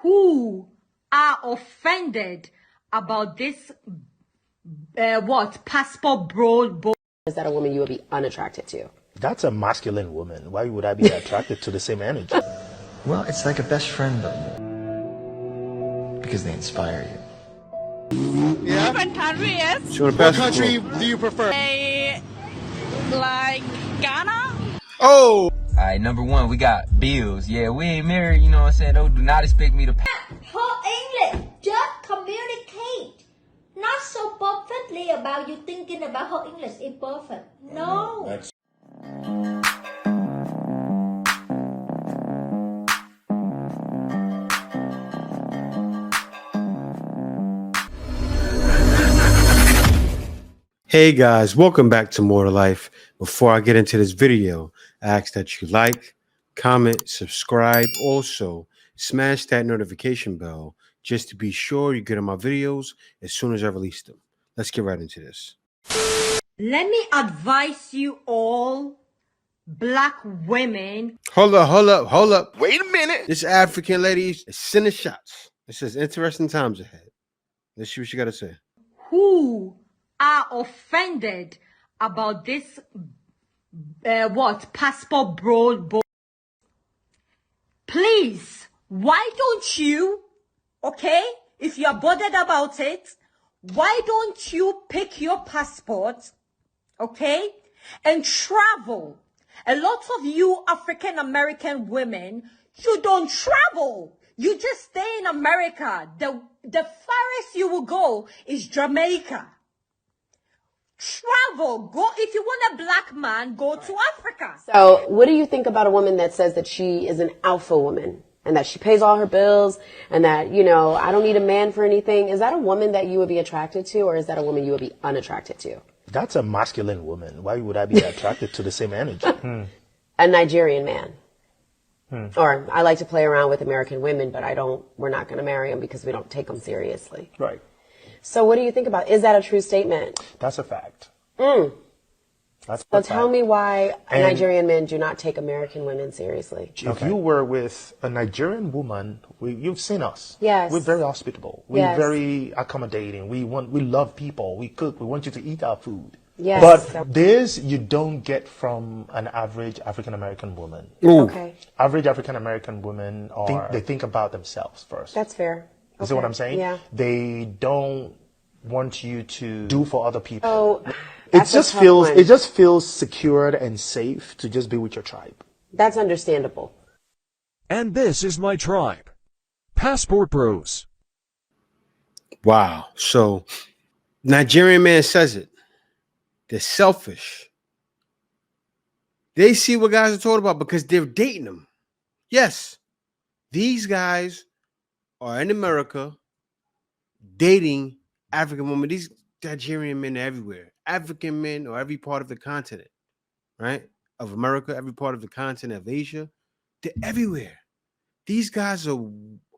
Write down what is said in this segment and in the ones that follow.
who are offended about this passport bro. Is that a woman you would be unattracted to? That's a masculine woman. Why would I be attracted to the same energy? Well, it's like a best friend, but because they inspire you. Yeah? Different countries. What country do you prefer? Like Ghana. Oh! Alright, number one, we got bills. Yeah, we ain't married, you know what I'm saying? Do not expect me to pay. Her English, just communicate. Not so perfectly about you thinking about her English is perfect. No. Hey guys, welcome back to More to Life. Before I get into this video, I ask that you like, comment, subscribe. Also, smash that notification bell just to be sure you get on my videos as soon as I release them. Let's get right into this. Let me advise you all, black women. Hold up. Wait a minute. This African lady is sending shots. It says interesting times ahead. Let's see what she got to say. Who are offended about this passport bro. Please, why don't you, okay, if you're bothered about it, why don't you pick your passport, okay, and travel? A lot of you African American women, you don't travel. You just stay in America. The farthest you will go is Jamaica. Travel. Go. If you want a black man, go to Africa. So what do you think about a woman that says that she is an alpha woman and that she pays all her bills and that, you know, I don't need a man for anything? Is that a woman that you would be attracted to, or is that a woman you would be unattracted to? That's a masculine woman. Why would I be attracted to the same energy? A Nigerian man. Or I like to play around with American women, but we're not going to marry them because we don't take them seriously. Right. So what do you think about, is that a true statement? That's a fact. That's So tell me why Nigerian men do not take American women seriously. If you were with a Nigerian woman, you've seen us. Yes. We're very hospitable. We're very accommodating. We love people. We cook. We want you to eat our food. Yes. But this you don't get from an average African American woman. Okay. Average African American women they think about themselves first. That's fair. You see what I'm saying? Yeah. They don't want you to do for other people. Oh, it just feels secured and safe to just be with your tribe. That's understandable. And this is my tribe. Passport Bros. Wow. So Nigerian man says it. They're selfish. They see what guys are talking about because they're dating them. Yes, these guys are in America dating African women. These Nigerian men are everywhere. African men or every part of the continent, right? Of America, every part of the continent of Asia. They're everywhere. These guys are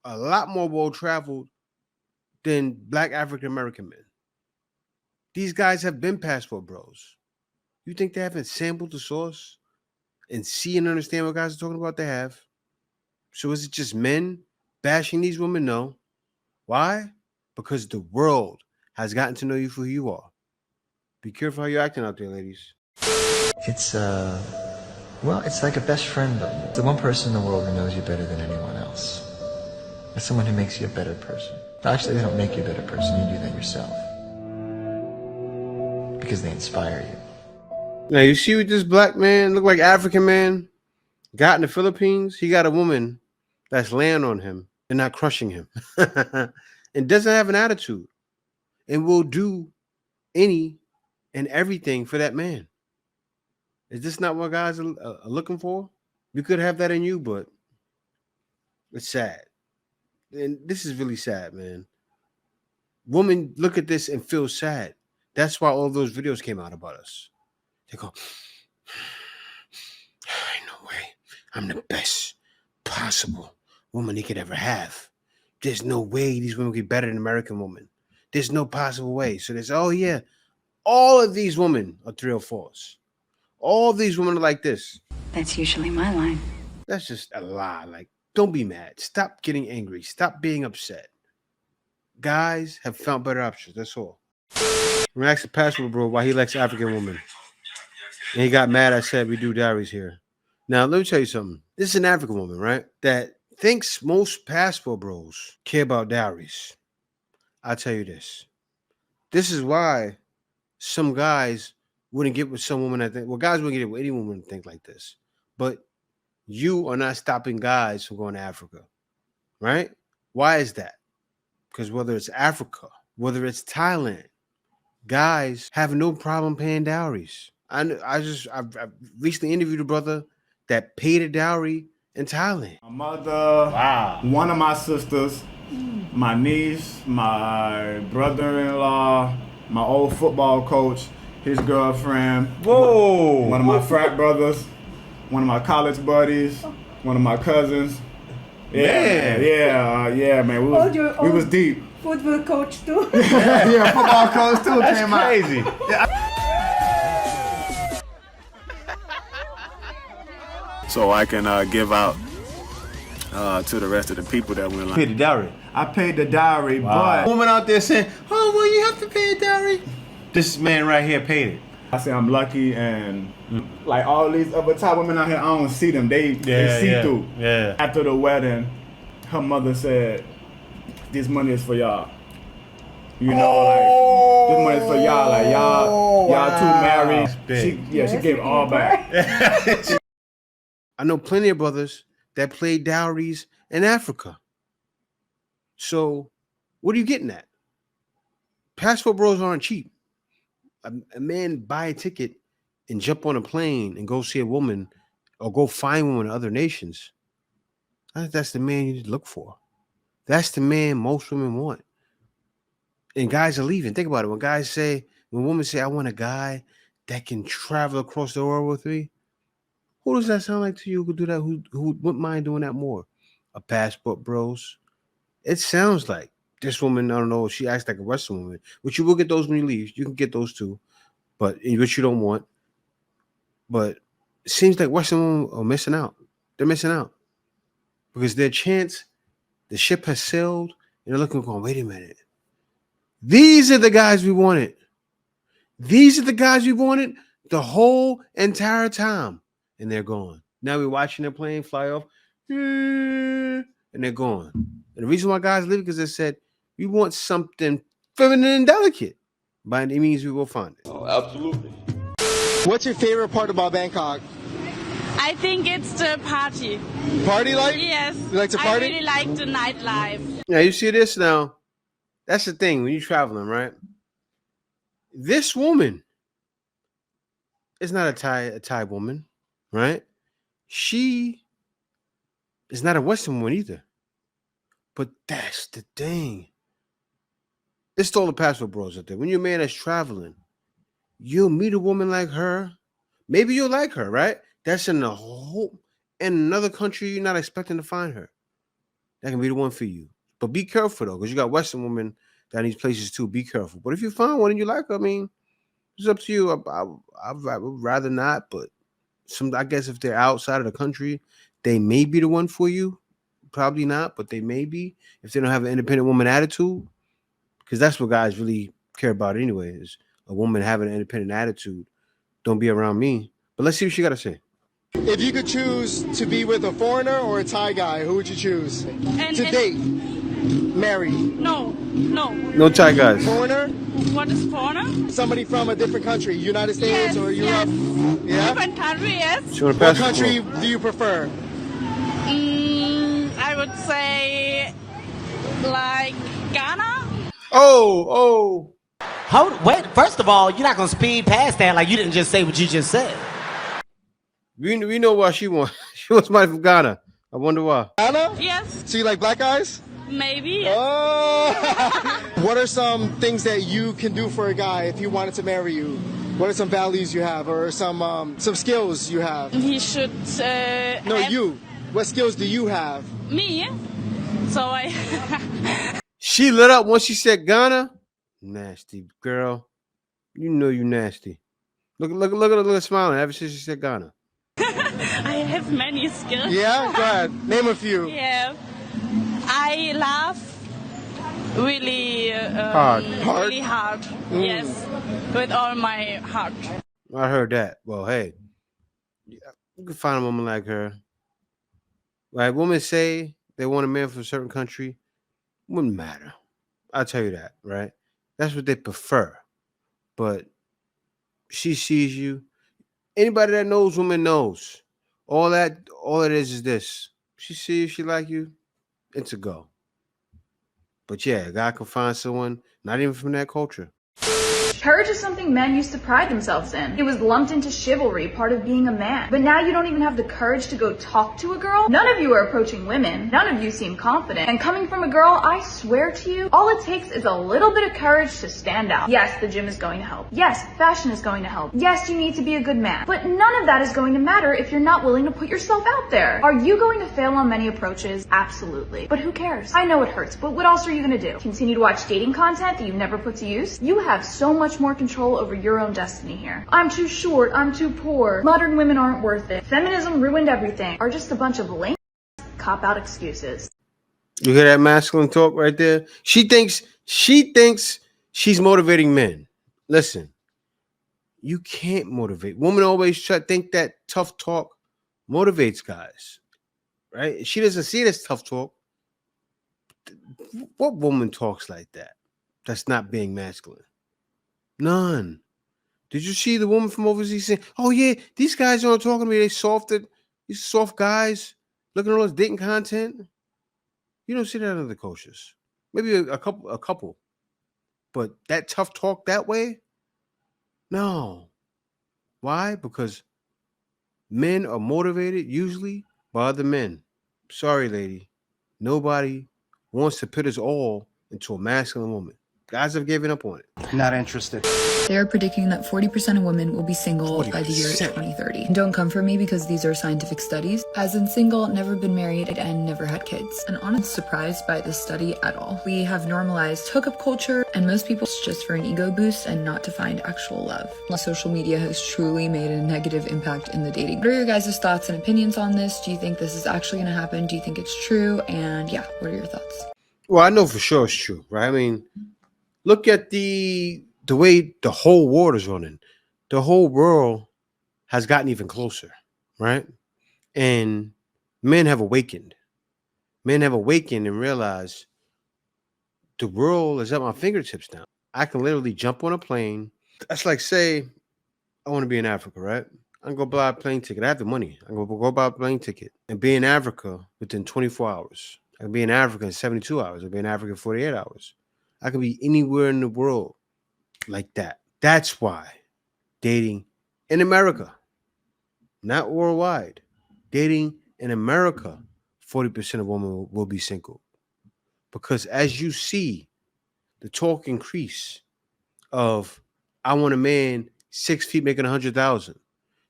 a lot more well-traveled than black African American men. These guys have been passport bros. You think they haven't sampled the source and see and understand what guys are talking about? They have. So is it just men bashing these women? No. Why? Because the world has gotten to know you for who you are. Be careful how you're acting out there, ladies. It's, well, it's like a best friend, but the one person in the world who knows you better than anyone else. It's someone who makes you a better person. Actually, they don't make you a better person. You do that yourself. Because they inspire you. Now, you see what this black man, look like African man, got in the Philippines? He got a woman that's laying on him and not crushing him. And doesn't have an attitude. And will do any and everything for that man. Is this not what guys are looking for? You could have that in you, but it's sad. And this is really sad, man. Women look at this and feel sad. That's why all those videos came out about us. They go, no way. I'm the best possible woman he could ever have. There's no way these women could be better than American women. There's no possible way. So there's, oh yeah, all of these women are 3 or 4s. All of these women are like this. That's usually my line. That's just a lie. Like, don't be mad. Stop getting angry. Stop being upset. Guys have found better options. That's all. I'm gonna ask the passport bro why he likes African women. And he got mad I said we do dowries here. Now, let me tell you something. This is an African woman, right? That thinks most passport bros care about dowries. I'll tell you this. This is why some guys wouldn't get with some woman that think, well, guys wouldn't get with any woman that think like this. But you are not stopping guys from going to Africa, right? Why is that? Because whether it's Africa, whether it's Thailand, guys have no problem paying dowries. I've recently interviewed a brother that paid a dowry in Thailand. My mother, one of my sisters, my niece, my brother-in-law, my old football coach, his girlfriend, one of my frat brothers, one of my college buddies, one of my cousins. Yeah, man. We was deep. Football coach too. Yeah, football coach too. That's came crazy. Out. Yeah. So I can give out to the rest of the people that went. Paid the dowry. I paid the dowry, but woman out there saying, "Oh, well, you have to pay a dowry." This man right here paid it. I say I'm lucky, and like all these other Thai women out here, I don't see them. They see through. Yeah. After the wedding, her mother said, "This money is for y'all." You know, like this money is for y'all. Like y'all too married. She gave it all back. I know plenty of brothers that play dowries in Africa. So, what are you getting at? Passport bros aren't cheap. A man buy a ticket and jump on a plane and go see a woman or go find one in other nations. I think that's the man you need to look for. That's the man most women want. And guys are leaving. Think about it. When women say, I want a guy that can travel across the world with me, who does that sound like to you who could do that? Who wouldn't mind doing that more? A passport bros. It sounds like this woman, I don't know, she acts like a Western woman, which you will get those when you leave. You can get those too, but which you don't want. But it seems like Western women are missing out. They're missing out because their chance, the ship has sailed, and they're looking, going, wait a minute. These are the guys we wanted. These are the guys we wanted the whole entire time, and they're gone. Now we're watching their plane fly off, and they're gone. And the reason why guys leave because they said, we want something feminine and delicate. By any means, we will find it. Oh, absolutely. What's your favorite part about Bangkok? I think it's the party. Party life? Yes. You like to party? I really like the nightlife. Now, you see this now? That's the thing when you're traveling, right? This woman is not a Thai woman, right? She is not a Western woman either. But that's the thing. It's all the passport bros out there. When you're a man that's traveling, you'll meet a woman like her. Maybe you'll like her, right? That's in another country you're not expecting to find her. That can be the one for you. But be careful though, because you got Western women down these places too. Be careful. But if you find one and you like her, I mean, it's up to you. I would rather not, but I guess if they're outside of the country, they may be the one for you. Probably not, but they may be if they don't have an independent woman attitude, because that's what guys really care about anyway, is a woman having an independent attitude. Don't be around me. But let's see what she got to say. If you could choose to be with a foreigner or a Thai guy, who would you choose? To date? Marry? No. No Thai guys. Foreigner? What is foreigner? Somebody from a different country, United States or Europe? Yes. Yeah? Different country, yes. What country do you prefer? I would say like Ghana. Oh. Wait, first of all, you're not going to speed past that like you didn't just say what you just said. We know why she wants. She wants somebody from Ghana. I wonder why. Ghana? Yes. So you like black guys? Maybe. Oh. What are some things that you can do for a guy if he wanted to marry you? What are some values you have or some skills you have? He should you. What skills do you have? Me? So I She lit up once she said Ghana. Nasty girl. You know you nasty. Look at her smiling ever since she said Ghana. I have many skills. Yeah, go ahead. Name a few. Yeah. I laugh really Hard. really hard. Yes, with all my heart. I heard that. Well, hey, you can find a woman like her. Like women say they want a man from a certain country, wouldn't matter. I'll tell you that, right? That's what they prefer. But she sees you. Anybody that knows women knows. All it is this. She sees she like you, it's a go. But yeah, God can find someone not even from that culture. Courage is something men used to pride themselves in. It was lumped into chivalry, part of being a man. But now you don't even have the courage to go talk to a girl. None of you are approaching women. None of you seem confident. And coming from a girl, I swear to you, all it takes is a little bit of courage to stand out. Yes, the gym is going to help. Yes, fashion is going to help. Yes, you need to be a good man. But none of that is going to matter if you're not willing to put yourself out there. Are you going to fail on many approaches? Absolutely. But who cares? I know it hurts, but what else are you going to do? Continue to watch dating content that you've never put to use? You have so much more control over your own destiny here. I'm too short, I'm too poor, modern women aren't worth it, feminism ruined everything, are just a bunch of lame cop-out excuses. You hear that masculine talk right there? She thinks she's motivating men. Listen, you can't motivate. Women always think that tough talk motivates guys, right? She doesn't see it as tough talk. What woman talks like that? That's not being masculine. None. Did you see the woman from overseas saying, "Oh yeah, these guys aren't talking to me. They softed. These soft guys looking at all this dating content." You don't see that in other cultures. Maybe a couple. But that tough talk that way? No. Why? Because men are motivated usually by other men. Sorry, lady. Nobody wants to put us all into a masculine woman. Guys have given up on it. Not interested. They are predicting that 40% of women will be single by the year 2030. And don't come for me because these are scientific studies. As in single, never been married, and never had kids. And I'm not surprised by this study at all. We have normalized hookup culture, and most people it's just for an ego boost and not to find actual love. Social media has truly made a negative impact in the dating. What are your guys' thoughts and opinions on this? Do you think this is actually going to happen? Do you think it's true? And yeah, what are your thoughts? Well, I know for sure it's true, right? I mean, look at the way the whole world is running. The whole world has gotten even closer, right? And men have awakened. Men have awakened and realized the world is at my fingertips now. I can literally jump on a plane. That's like, say, I want to be in Africa, right? I can go buy a plane ticket. I have the money. I can go buy a plane ticket and be in Africa within 24 hours. I can be in Africa in 72 hours. I can be in Africa in 48 hours. I can be anywhere in the world like that. That's why dating in America, not worldwide, dating in America, 40% of women will be single. Because as you see the talk increase of, I want a man 6 feet making 100,000,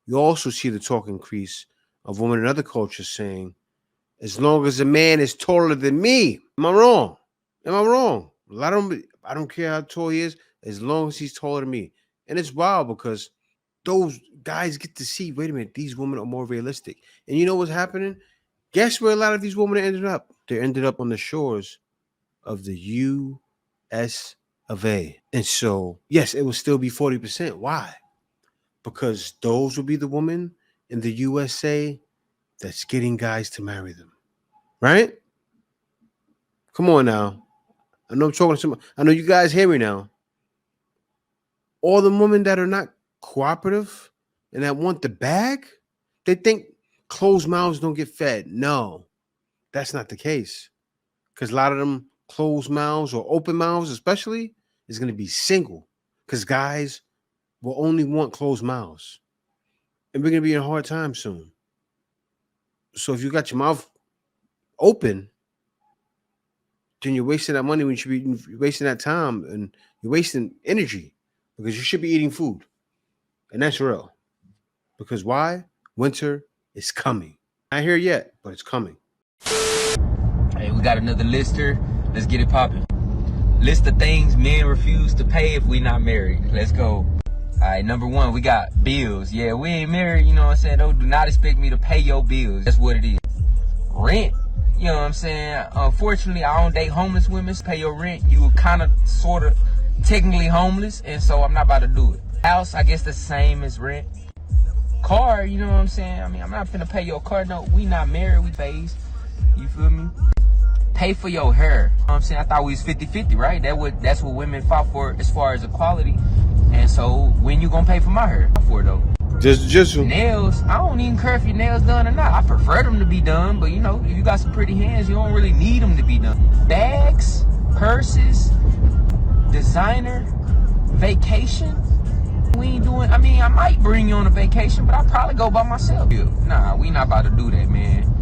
you also see the talk increase of women in other cultures saying, as long as a man is taller than me, am I wrong? Am I wrong? A lot of them, I don't care how tall he is, as long as he's taller than me. And it's wild because those guys get to see, wait a minute, these women are more realistic. And you know what's happening? Guess where a lot of these women ended up? They ended up on the shores of the U.S. of A. And so, yes, it will still be 40%. Why? Because those will be the women in the USA that's getting guys to marry them. Right? Come on now. I know I'm talking to someone. I know you guys hear me now. All the women that are not cooperative and that want the bag, they think closed mouths don't get fed. No, that's not the case. Because a lot of them closed mouths or open mouths especially is going to be single. Because guys will only want closed mouths. And we're going to be in a hard time soon. So if you got your mouth open, then you're wasting that money when you should be wasting that time, and you're wasting energy because you should be eating food. And that's real. Because why? Winter is coming. Not here yet, but it's coming. Hey, we got another lister. Let's get it popping. List of things men refuse to pay if we not married. Let's go. Alright, number one, we got bills. Yeah, we ain't married, you know what I'm saying? Do not expect me to pay your bills. That's what it is. Rent, you know what I'm saying? Unfortunately, I don't date homeless women. Pay your rent, you kind of, sort of, technically homeless, and so I'm not about to do it. House, I guess the same as rent. Car, you know what I'm saying? I mean, I'm not finna pay your car. No, we not married, we phased. You feel me? Pay for your hair. You know what I'm saying? I thought we was 50-50, right? That's what women fought for as far as equality. And so, when you gonna pay for my hair? For though. Just nails. I don't even care if your nails done or not. I prefer them to be done, but you know, if you got some pretty hands, you don't really need them to be done. Bags, purses, designer, vacation. We ain't doing. I mean, I might bring you on a vacation, but I'll probably go by myself. Nah, we not about to do that, man.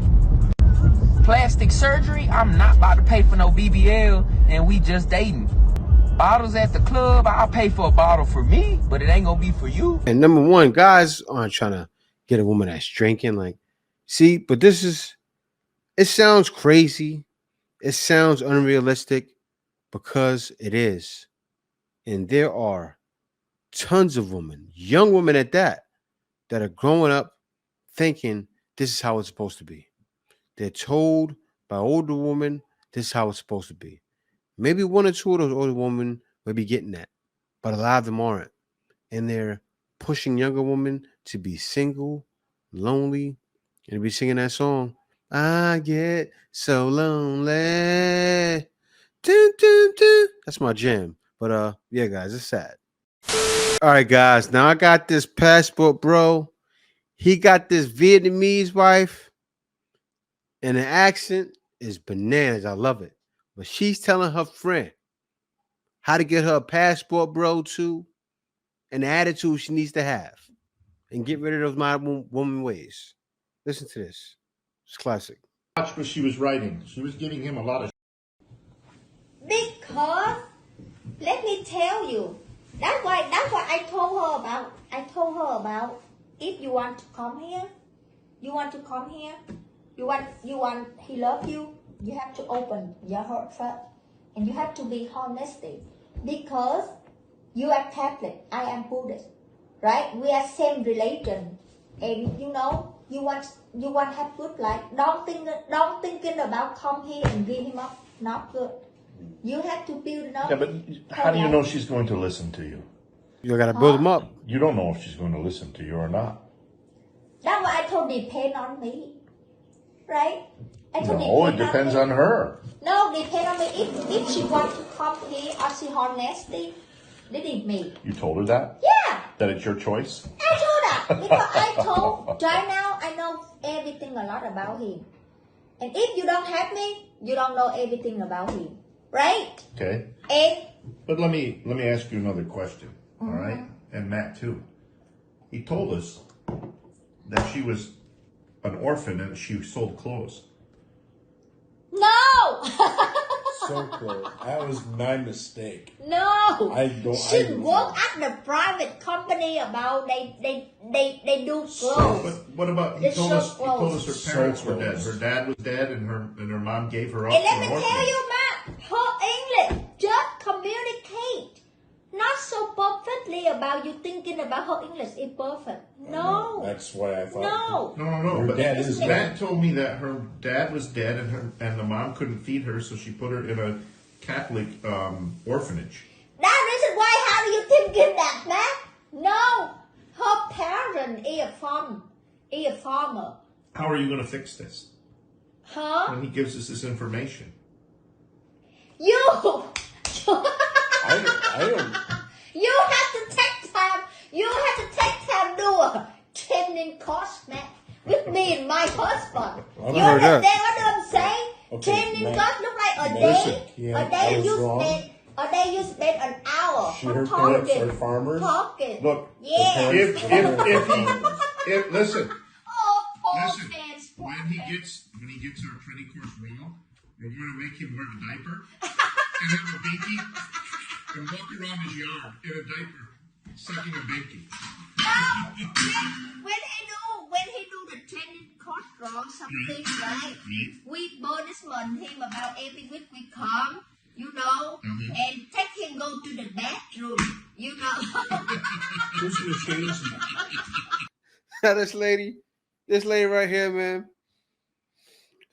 Plastic surgery. I'm not about to pay for no BBL, and we just dating. Bottles at the club, I'll pay for a bottle for me, but it ain't gonna be for you. And number one, guys aren't trying to get a woman that's drinking. Like, see, but it sounds crazy. It sounds unrealistic because it is. And there are tons of women, young women at that are growing up thinking this is how it's supposed to be. They're told by older women this is how it's supposed to be. Maybe one or two of those older women may be getting that, but a lot of them aren't. And they're pushing younger women to be single, lonely, and to be singing that song, I get so lonely. Dun, dun, dun. That's my jam. But yeah, guys, it's sad. All right, guys. Now I got this passport, bro. He got this Vietnamese wife, and the accent is bananas. I love it. But she's telling her friend how to get her a passport, bro, too, and the attitude she needs to have, and get rid of those modern woman ways. Listen to this. It's classic. Watch what she was writing. She was giving him a lot of. Because, let me tell you, that's what I told her about. I told her about, if you want to come here, he love you, you have to open your heart first. And you have to be honesty. Because you are Catholic, I am Buddhist, right? We are same religion. And you know, you want to have good life. Don't thinking about come here and give him up. Not good. You have to build up. Yeah, but how do you know she's going to listen to you? You gotta build them up. You don't know if she's going to listen to you or not. That's why I told depend on me, right? No, it depends on her. No, depend on me. If she wants to come here or she honesty, this is me. You told her that? Yeah. That it's your choice? I told her because I told right now I know everything a lot about him, and if you don't have me, you don't know everything about him, right? Okay. But let me ask you another question, all right? And Matt too. He told us that she was an orphan and she sold clothes. No. So close. That was my mistake. No. She work at the private company about they do clothes. But what about he told us her parents were dead. Her dad was dead and her mom gave her up. And let me tell you, Matt, her English just communicate. Not so perfectly about you thinking about her English is perfect. No. That's why I thought. No. But Matt told me that her dad was dead and the mom couldn't feed her, so she put her in a Catholic orphanage. That is why. How do you thinking that, Matt? No. Her parent is a farmer. How are you going to fix this? Huh? When he gives us this information. You. I don't. You have to take time. You have to take time to do a training course, man. With me and my husband. You understand what I'm saying? Okay, training course look like a day. A day you spend an hour. Her parents are farmers. Talking. Look. Yeah. Listen. Listen. When he gets our training course wrong, we're going to make him wear a diaper and have a binky. And walk around his yard in a diaper, sucking a binky. No, when he do the training course wrong something, right? We punishment him about every week we come, you know, and take him go to the bathroom, you know. This lady right here, man.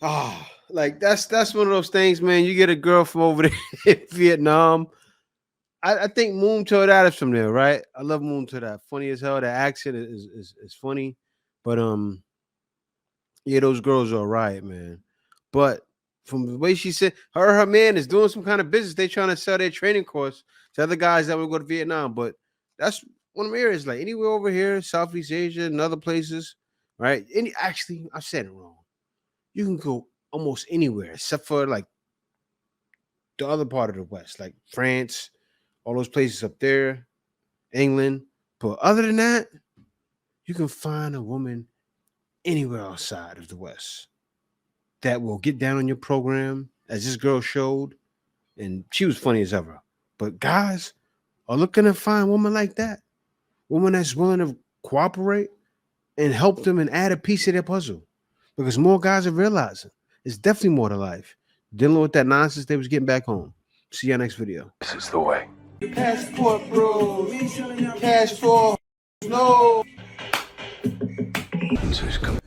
Ah, like that's one of those things, man. You get a girl from over there in Vietnam. I think Moon told that is from there, right? I love Moon to that. Funny as hell. The accent is funny, but yeah, those girls are right, man. But from the way she said, her man is doing some kind of business. They trying to sell their training course to other guys that will go to Vietnam. But that's one of the areas, like anywhere over here, Southeast Asia and other places, right? Actually, I said it wrong. You can go almost anywhere except for like the other part of the West, like France, all those places up there, England. But other than that, you can find a woman anywhere outside of the West that will get down on your program, as this girl showed, and she was funny as ever. But guys are looking to find a woman like that, woman that's willing to cooperate and help them and add a piece of their puzzle, because more guys are realizing it's definitely more to life, dealing with that nonsense they was getting back home. See y'all next video. This is the way. Passport bros, cash for no. So he's coming.